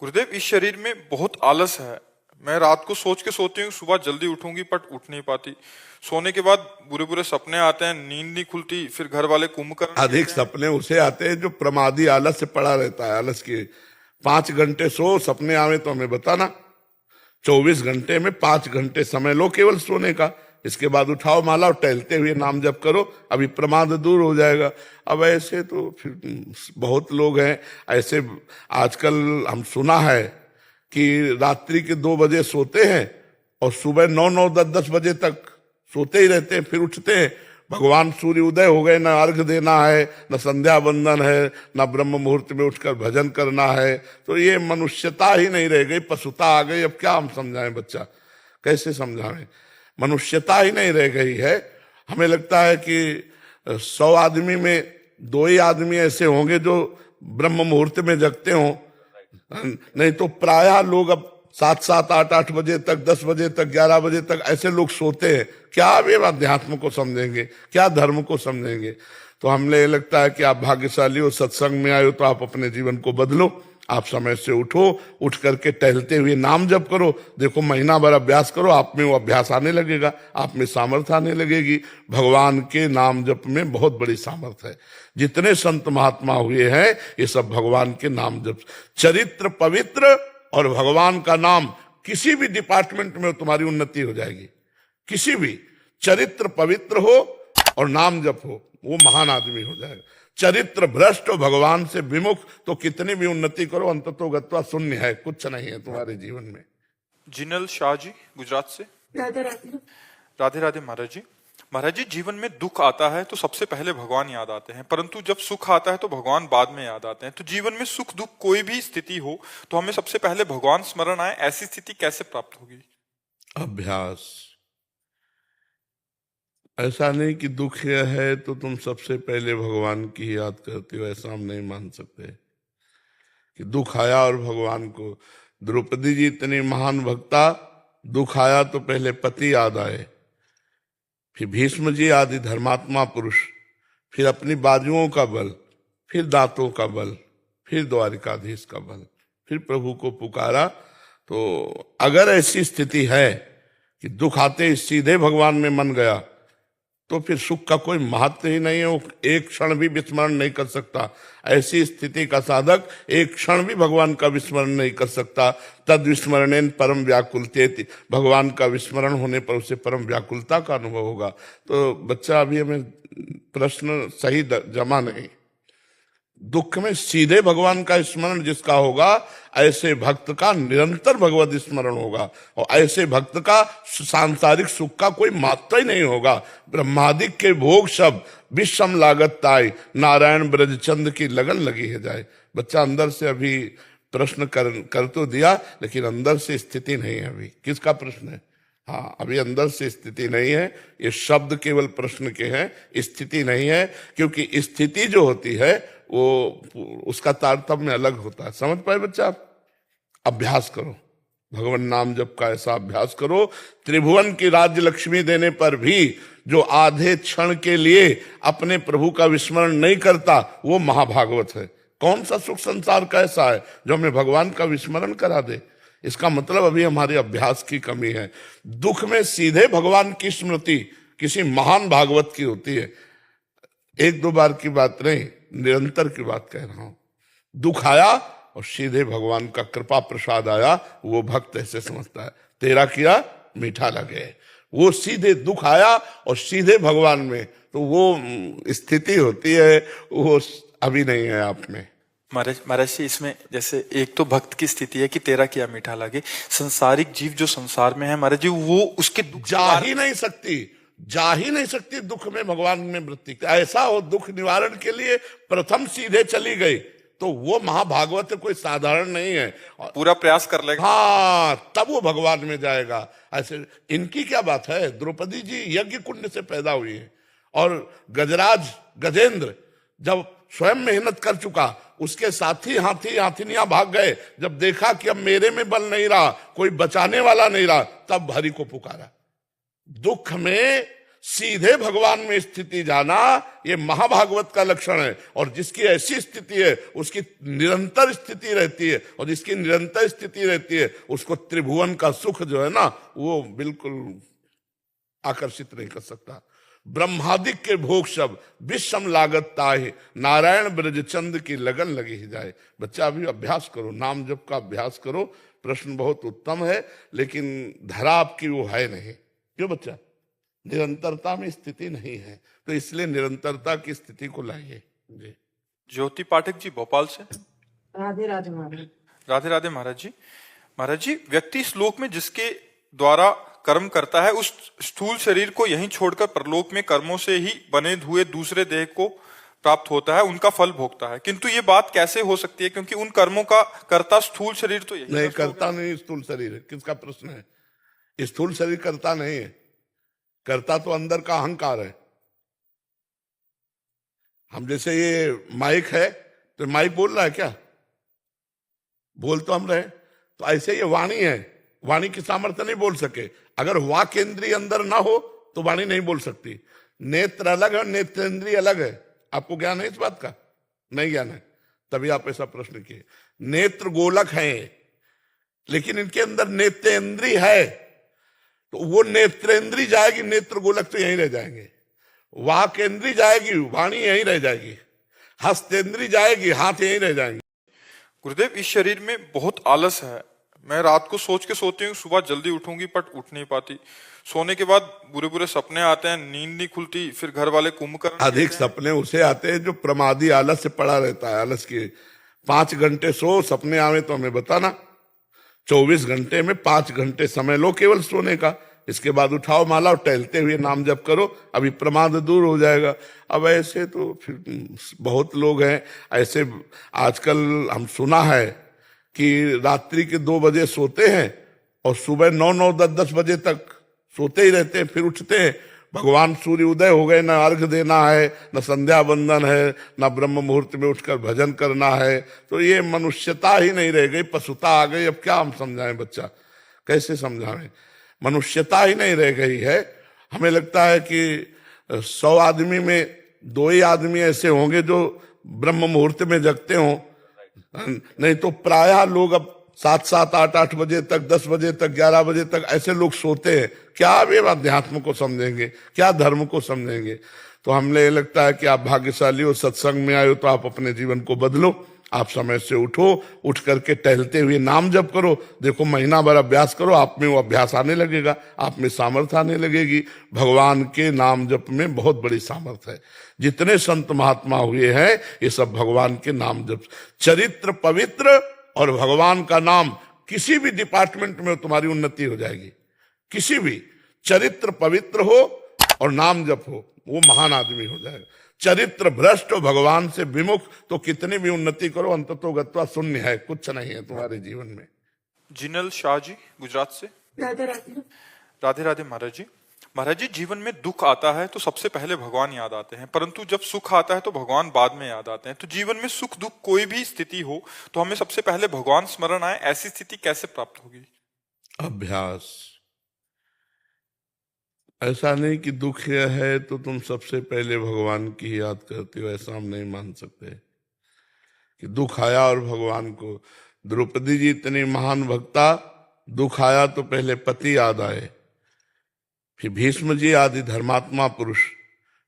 गुरुदेव, इस शरीर में बहुत आलस है। मैं रात को सोच के सोती हूँ सुबह जल्दी उठूंगी, बट उठ नहीं पाती। सोने के बाद बुरे बुरे सपने आते हैं, नींद नहीं खुलती। फिर घर वाले कुंभकर्ण अधिक कहते हैं। सपने उसे आते हैं जो प्रमादी आलस से पड़ा रहता है। आलस के 5 घंटे सो, सपने आवे तो हमें बताना। 24 घंटे में 5 घंटे समय लो केवल सोने का। इसके बाद उठाओ माला और टहलते हुए नाम जप करो, अभी प्रमाद दूर हो जाएगा। अब ऐसे तो फिर बहुत लोग हैं ऐसे। आजकल हम सुना है कि रात्रि के 2 बजे सोते हैं और सुबह 9-9, 10-10 बजे तक सोते ही रहते हैं, फिर उठते हैं। भगवान सूर्य उदय हो गए, ना अर्घ देना है, न संध्या बंदन है, ना ब्रह्म मुहूर्त में उठकर भजन करना है। तो ये मनुष्यता ही नहीं रह गई, पशुता आ गई। अब क्या हम समझाएं, बच्चा कैसे समझाएं? मनुष्यता ही नहीं रह गई है। हमें लगता है कि 100 आदमी में 2 ही आदमी ऐसे होंगे जो ब्रह्म मुहूर्त में जगते हों, नहीं तो प्रायः लोग अब 7-7, 8-8 बजे तक, 10 बजे तक, 11 बजे तक ऐसे लोग सोते हैं। क्या वे अध्यात्म को समझेंगे, क्या धर्म को समझेंगे? तो हमें ये लगता है कि आप भाग्यशाली हो, सत्संग में आए हो, तो आप अपने जीवन को बदलो। आप समय से उठो, उठ करके टहलते हुए नाम जप करो। देखो, महीना भर अभ्यास करो, आप में वो अभ्यास आने लगेगा, आप में सामर्थ्य आने लगेगी। भगवान के नाम जप में बहुत बड़ी सामर्थ्य है। जितने संत महात्मा हुए हैं ये सब भगवान के नाम जप। चरित्र पवित्र और भगवान का नाम, किसी भी डिपार्टमेंट में तुम्हारी उन्नति हो जाएगी। किसी भी, चरित्र पवित्र हो और नाम जप हो, वो महान आदमी हो जाएगा। चरित्र भ्रष्ट हो, भगवान से विमुख, तो कितनी भी उन्नति करो अंततोगत्वा शून्य है, कुछ नहीं है तुम्हारे जीवन में। जिनल शाह जी, गुजरात से। राधे राधे। राधे राधे महाराज जी। महाराज जी, जीवन में दुख आता है तो सबसे पहले भगवान याद आते हैं, परंतु जब सुख आता है तो भगवान बाद में याद आते हैं। तो जीवन में सुख दुख कोई भी स्थिति हो तो हमें सबसे पहले भगवान स्मरण आए, ऐसी स्थिति कैसे प्राप्त होगी? अभ्यास। ऐसा नहीं कि दुख है तो तुम सबसे पहले भगवान की याद करते हो, ऐसा हम नहीं मान सकते कि दुख आया और भगवान को। द्रौपदी जी इतनी महान भक्ता, दुख आया तो पहले पति याद आए, फिर भीष्म जी आदि धर्मात्मा पुरुष, फिर अपनी बाजुओं का बल, फिर दांतों का बल, फिर द्वारिकाधीश का बल, फिर प्रभु को पुकारा। तो अगर ऐसी स्थिति है कि दुख आते ही सीधे भगवान में मन गया तो फिर सुख का कोई महत्व ही नहीं है। वो एक क्षण भी विस्मरण नहीं कर सकता। ऐसी स्थिति का साधक एक क्षण भी भगवान का विस्मरण नहीं कर सकता। तद विस्मरणेन परम व्याकुलतेति, भगवान का विस्मरण होने पर उसे परम व्याकुलता का अनुभव होगा। तो बच्चा, अभी हमें प्रश्न सही जमा नहीं। दुख में सीधे भगवान का स्मरण जिसका होगा, ऐसे भक्त का निरंतर भगवत स्मरण होगा, और ऐसे भक्त का सांसारिक सुख का कोई मात्रा ही नहीं होगा। ब्रह्मादिक के भोग सब विषम लागत ताई, नारायण ब्रजचंद की लगन लगी है जाए। बच्चा अंदर से अभी प्रश्न कर तो दिया, लेकिन अंदर से स्थिति नहीं है। अभी किसका प्रश्न है? हाँ, अभी अंदर से स्थिति नहीं है। ये शब्द केवल प्रश्न के हैं, स्थिति नहीं है। क्योंकि स्थिति जो होती है वो उसका तारतम्य अलग होता है। समझ पाए बच्चा? अभ्यास करो, भगवान नाम जप का ऐसा अभ्यास करो। त्रिभुवन की राज्य लक्ष्मी देने पर भी जो आधे क्षण के लिए अपने प्रभु का विस्मरण नहीं करता, वो महाभागवत है। कौन सा सुख संसार का ऐसा है जो हमें भगवान का विस्मरण करा दे? इसका मतलब अभी हमारे अभ्यास की कमी है। दुख में सीधे भगवान की स्मृति किसी महान भागवत की होती है। 1-2 बार की बात नहीं, निरंतर की बात कह रहा हूं। दुख आया और सीधे भगवान का कृपा प्रसाद आया, वो भक्त ऐसे समझता है तेरा किया मीठा लगे। वो सीधे दुख आया और सीधे भगवान में, तो वो स्थिति होती है, वो अभी नहीं है आप में। महाराज जी, इसमें जैसे एक तो भक्त की स्थिति है कि तेरा किया मीठा लगे। संसारिक जीव जो संसार में है महाराज जी, वो उसके दुख जा ही नहीं सकती दुख में भगवान में वृत्ति। ऐसा हो दुख निवारण के लिए प्रथम सीधे चली गई तो वो महाभागवत कोई साधारण नहीं है। पूरा प्रयास कर लेगा, हाँ, तब वो भगवान में जाएगा। ऐसे इनकी क्या बात है? द्रौपदी जी यज्ञ कुंड से पैदा हुई है, और गजराज गजेंद्र जब स्वयं मेहनत कर चुका, उसके साथी हाथी हाथिनियां भाग गए। जब देखा कि अब मेरे में बल नहीं रहा, कोई बचाने वाला नहीं रहा, तब हरि को पुकारा। दुख में सीधे भगवान में स्थिति जाना, ये महाभागवत का लक्षण है। और जिसकी ऐसी स्थिति है उसकी निरंतर स्थिति रहती है, और जिसकी निरंतर स्थिति रहती है उसको त्रिभुवन का सुख जो है ना, वो बिल्कुल आकर्षित नहीं कर सकता। ब्रह्मादिक के भोग सब विषम लागत ताहि, नारायण ब्रजचंद की लगन लगी ही जाए। बच्चा अभी अभ्यास करो, नाम जप का अभ्यास करो। प्रश्न बहुत उत्तम है, लेकिन धरा आपकी वो है नहीं। क्यों बच्चा? निरंतरता में स्थिति नहीं है, तो इसलिए निरंतरता की स्थिति को लाइए। जी ज्योति पाठक जी भोपाल से। राधे राधे महाराज। राधे राधे महाराज जी। महाराज जी, व्यक्ति इस लोक में जिसके द्वारा कर्म करता है उस स्थूल शरीर को यहीं छोड़कर परलोक में कर्मों से ही बने हुए दूसरे देह को प्राप्त होता है, उनका फल भोगता है। किंतु ये बात कैसे हो सकती है, क्योंकि उन कर्मों का कर्ता स्थूल शरीर तो यही नहीं, करता नहीं स्थूल शरीर है। किसका प्रश्न है? स्थूल शरीर करता नहीं है, करता तो अंदर का अहंकार है। हम जैसे ये माइक है, तो माइक बोल रहा है क्या? बोल तो हम रहे। तो ऐसे ये वाणी है, वाणी की सामर्थ्य नहीं बोल सके। अगर वाक इंद्रिय अंदर ना हो तो वाणी नहीं बोल सकती। नेत्र अलग है, नेत्रेंद्रिय अलग है। आपको ज्ञान है इस बात का? नहीं ज्ञान है, तभी आप ऐसा प्रश्न किए। नेत्र गोलक हैं, लेकिन इनके अंदर नेत्रेंद्रिय है, तो वो नेत्रेंद्रिय जाएगी, नेत्र गोलक तो यहीं रह जाएंगे। वाक इंद्रिय जाएगी, वाणी यहीं रह जाएगी। हस्तेंद्रिय जाएगी, हाथ यहीं रह जाएंगे। गुरुदेव, इस शरीर में बहुत आलस है। मैं रात को सोच के सोती हूँ सुबह जल्दी उठूंगी, पर उठ नहीं पाती। सोने के बाद बुरे बुरे सपने आते हैं, नींद नहीं खुलती। फिर घर वाले कुंभकर्ण अधिक सपने उसे आते हैं जो प्रमादी आलस से पड़ा रहता है। आलस की 5 घंटे सो, सपने आवे तो हमें बताना। 24 घंटे में 5 घंटे समय लो केवल सोने का। इसके बाद उठाओ माला और टहलते हुए नाम जप करो, अभी प्रमाद दूर हो जाएगा। अब ऐसे तो फिर बहुत लोग हैं ऐसे। आजकल हम सुना है कि रात्रि के 2 बजे सोते हैं और सुबह 9, 10 बजे तक सोते ही रहते हैं, फिर उठते हैं। भगवान सूर्य उदय हो गए, ना अर्घ देना है, न संध्या बंदन है, ना ब्रह्म मुहूर्त में उठकर भजन करना है। तो ये मनुष्यता ही नहीं रह गई, पशुता आ गई। अब क्या हम समझाएं बच्चा, कैसे समझाएं? मनुष्यता ही नहीं रह गई है। हमें लगता है कि 100 आदमी में 2 ही आदमी ऐसे होंगे जो ब्रह्म मुहूर्त में जगते हों, नहीं तो प्रायः लोग अब 7, 8 बजे तक, 10 बजे तक, 11 बजे तक ऐसे लोग सोते हैं। क्या वे अध्यात्म को समझेंगे, क्या धर्म को समझेंगे? तो हमें लगता है कि आप भाग्यशाली हो, सत्संग में आए हो, तो आप अपने जीवन को बदलो। आप समय से उठो, उठ करके टहलते हुए नाम जप करो। देखो, महीना भर अभ्यास करो, आप में वो अभ्यास आने लगेगा, आप में सामर्थ्य आने लगेगी। भगवान के नाम जप में बहुत बड़ी सामर्थ्य है। जितने संत महात्मा हुए हैं ये सब भगवान के नाम जप। चरित्र पवित्र और भगवान का नाम, किसी भी डिपार्टमेंट में तुम्हारी उन्नति हो जाएगी। किसी भी चरित्र पवित्र हो और नाम जप हो, वो महान आदमी हो जाएगा। चरित्र भ्रष्ट हो, भगवान से विमुख, तो कितनी भी उन्नति करो अंततोगत्वा शून्य है, कुछ नहीं है तुम्हारे जीवन में। जिनल शाह जी गुजरात से। राधे राधे। राधे राधे महाराज जी। महाराज जी, जीवन में दुख आता है तो सबसे पहले भगवान याद आते हैं, परंतु जब सुख आता है तो भगवान बाद में याद आते हैं। तो जीवन में सुख दुख कोई भी स्थिति हो तो हमें सबसे पहले भगवान स्मरण आए, ऐसी स्थिति कैसे प्राप्त होगी? अभ्यास। ऐसा नहीं कि दुख है तो तुम सबसे पहले भगवान की ही याद करते हो, ऐसा हम नहीं मान सकते कि दुख आया और भगवान को। द्रौपदी जी इतनी महान भक्ता, दुख आया तो पहले पति याद आए, फिर भीष्म जी आदि धर्मात्मा पुरुष,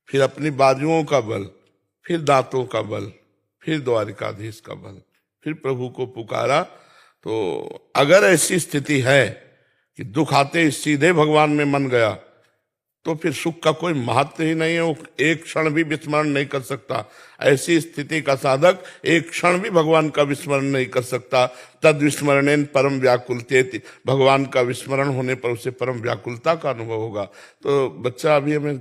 फिर अपनी बाजुओं का बल, फिर दांतों का बल, फिर द्वारिकाधीश का बल, फिर प्रभु को पुकारा। तो अगर ऐसी स्थिति है कि दुख आते ही सीधे भगवान में मन गया, तो फिर सुख का कोई महत्व ही नहीं है। वो एक क्षण भी विस्मरण नहीं कर सकता। ऐसी स्थिति का साधक एक क्षण भी भगवान का विस्मरण नहीं कर सकता। तद विस्मरणेन परम व्याकुलतेति, भगवान का विस्मरण होने पर उसे परम व्याकुलता का अनुभव होगा। तो बच्चा, अभी हमें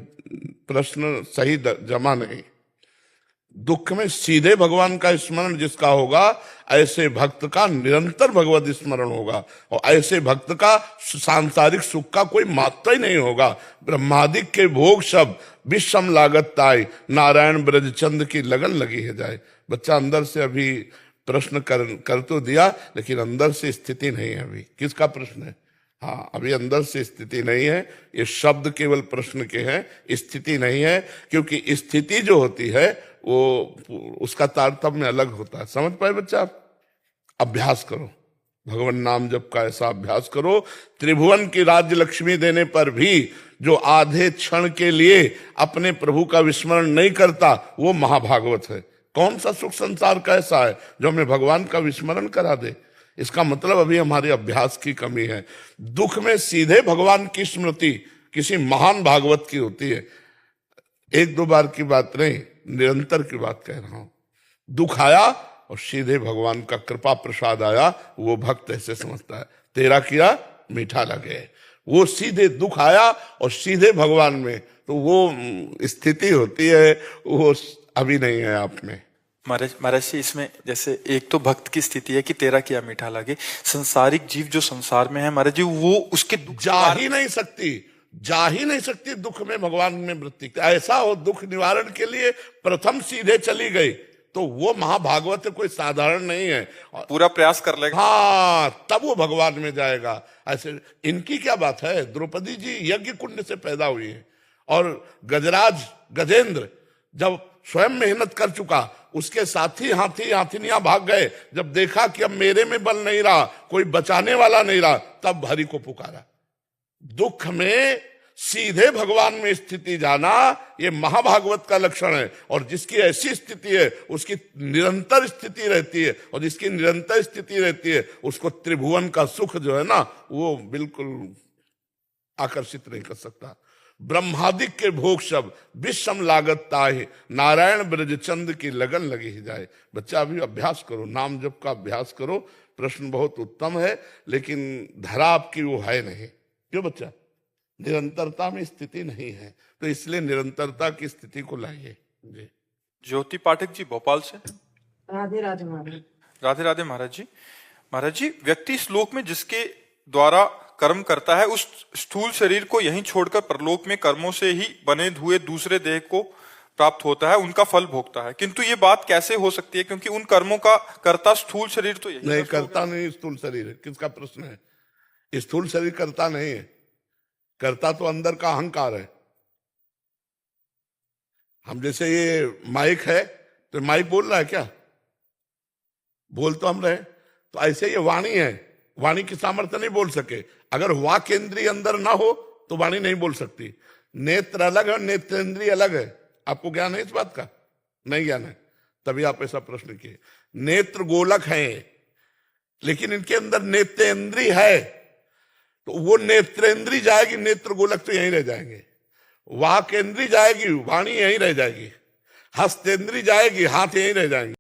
प्रश्न सही जमा नहीं। दुख में सीधे भगवान का स्मरण जिसका होगा, ऐसे भक्त का निरंतर भगवत स्मरण होगा, और ऐसे भक्त का सांसारिक सुख का कोई मात्रा ही नहीं होगा। ब्रह्मादिक के भोग सब विषम लागत ताई, नारायण ब्रजचंद की लगन लगी है जाए। बच्चा अंदर से अभी प्रश्न कर तो दिया, लेकिन अंदर से स्थिति नहीं है अभी। किसका प्रश्न है? हाँ, अभी अंदर से स्थिति नहीं है, ये शब्द केवल प्रश्न के हैं, स्थिति नहीं है। क्योंकि स्थिति जो होती है वो उसका तारतम्य अलग होता है। समझ पाए बच्चा? आप अभ्यास करो, भगवान नाम जप का ऐसा अभ्यास करो। त्रिभुवन की राज्य लक्ष्मी देने पर भी जो आधे क्षण के लिए अपने प्रभु का विस्मरण नहीं करता, वो महाभागवत है। कौन सा सुख संसार का ऐसा है जो हमें भगवान का विस्मरण करा दे? इसका मतलब अभी हमारे अभ्यास की कमी है। दुख में सीधे भगवान की स्मृति किसी महान भागवत की होती है। एक दो बार की बात नहीं, निरंतर की बात कह रहा हूं। दुख आया और सीधे भगवान का कृपा प्रसाद आया, वो भक्त ऐसे समझता है तेरा किया मीठा लगे। वो सीधे दुख आया और सीधे भगवान में, तो वो स्थिति होती है, वो अभी नहीं है आप में। महाराज जी, इसमें जैसे एक तो भक्त की स्थिति है कि तेरा किया मीठा लगे, संसारिक जीव जो संसार में है महाराज जी, वो उसके दुख जा ही नहीं सकती दुख में भगवान में वृत्ति। ऐसा हो दुख निवारण के लिए प्रथम सीधे चली गई, तो वो महाभागवत कोई साधारण नहीं है। पूरा प्रयास कर लेगा, हाँ, तब वो भगवान में जाएगा। ऐसे इनकी क्या बात है, द्रौपदी जी यज्ञ कुंड से पैदा हुई है, और गजराज गजेंद्र जब स्वयं मेहनत कर चुका, उसके साथी हाथी हाथिनियां भाग गए। जब देखा कि अब मेरे में बल नहीं रहा, कोई बचाने वाला नहीं रहा, तब हरि को पुकारा। दुख में सीधे भगवान में स्थिति जाना, ये महाभागवत का लक्षण है। और जिसकी ऐसी स्थिति है उसकी निरंतर स्थिति रहती है, और जिसकी निरंतर स्थिति रहती है उसको त्रिभुवन का सुख जो है ना, वो बिल्कुल आकर्षित नहीं कर सकता। ब्रह्मादिक के भोग शब्द विषम लागत ताहि, नारायण ब्रज चंद की लगन लगी ही जाए। बच्चा अभी अभ्यास करो, नाम जप का अभ्यास करो। प्रश्न बहुत उत्तम है, लेकिन धरा आपकी वो है नहीं। क्यों बच्चा? निरंतरता में स्थिति नहीं है, तो इसलिए निरंतरता की स्थिति को लाइए। जी, ज्योति पाठक जी भोपाल से। राधे राधे महाराज। राधे राधे महाराज जी। महाराज जी, व्यक्ति श्लोक में जिसके द्वारा कर्म करता है, उस स्थूल शरीर को यहीं छोड़कर परलोक में कर्मों से ही बने हुए दूसरे देह को प्राप्त होता है, उनका फल भोगता है। किंतु ये बात कैसे हो सकती है, क्योंकि उन कर्मों का कर्ता स्थूल शरीर तो यही नहीं, करता नहीं स्थूल शरीर है। किसका प्रश्न है? स्थूल शरीर करता नहीं है, करता तो अंदर का अहंकार है। हम जैसे ये माइक है, तो माइक बोल रहा है क्या? बोल तो हम रहे। तो ऐसे ये वाणी है, वाणी की सामर्थ्य नहीं बोल सके। अगर वाक इंद्रिय अंदर ना हो तो वाणी नहीं बोल सकती। नेत्र अलग है, नेत्रेंद्रिय अलग है। आपको ज्ञान है इस बात का? नहीं ज्ञान है, तभी आप ऐसा प्रश्न किए। नेत्र गोलक है, लेकिन इनके अंदर नेत्रेंद्रिय है, तो वो नेत्रेंद्रिय जाएगी, नेत्र गोलक तो यहीं रह जाएंगे। वाक इंद्रिय जाएगी, वाणी यहीं रह जाएगी। हस्तेंद्रिय जाएगी, हाथ यहीं रह जाएंगे।